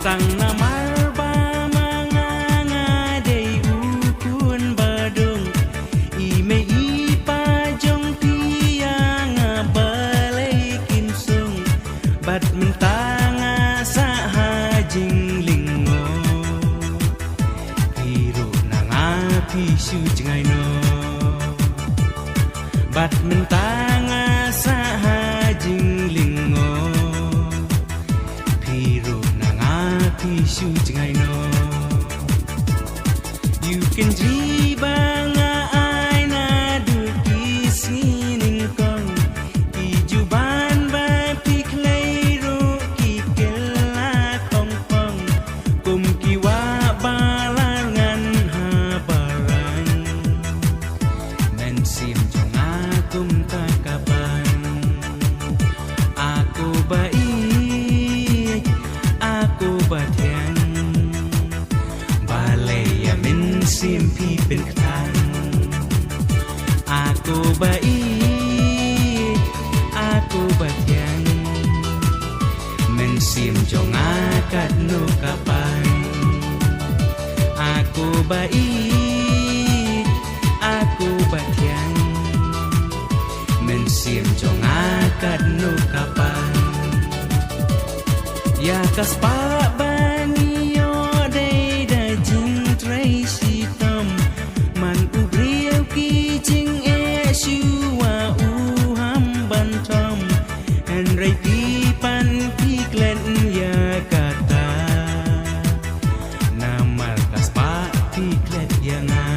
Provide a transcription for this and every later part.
Sang namar ba manganga day ukun badung ime ipa jong tianga balay kinsung bat mentanga sa hajing lingo hiro nanga pisu jengay no bat mentanga sa hajing lingo hiro pisu jengay no you can jiba nga ay na duki sining kong ijuban ba piklay ro kikela kong kong kum kiwa balangan habaran men sim jong akum takaban aku baik aku batian balay amin simpi pinkan aku baik aku batian mensim jong akat no kapan aku baik aku batian mensim jong akat no kapan ya kaspa banio day da jing tray sitam man ubriu ki jing e shua uham bantam and ray pipan piklen ya kata namal kaspa piklet ya nga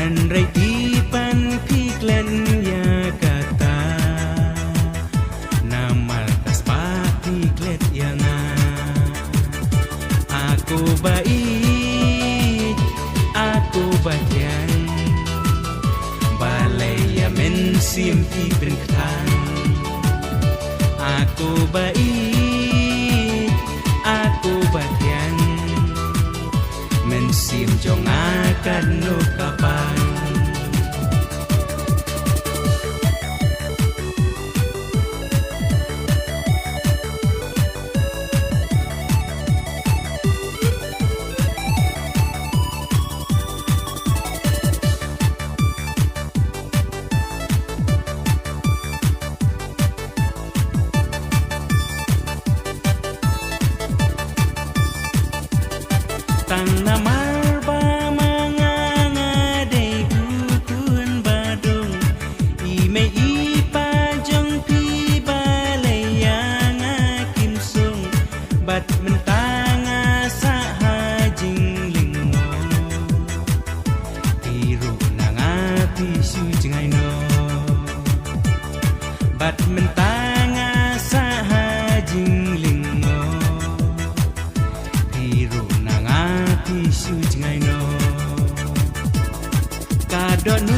and ray pipan piklen ya kata namal piklet yang aku baik aku batian balay amin simpi pinkan aku baik aku batian mensim jong akan no kapan tang namar ba manganga day ukun badung ime ipa jong pi balayanga kimsung bat mentanga sa hajing lingo tiro nanga pisu jengay no bat mentanga sa hajing lingo tiro pisu jengay no kadon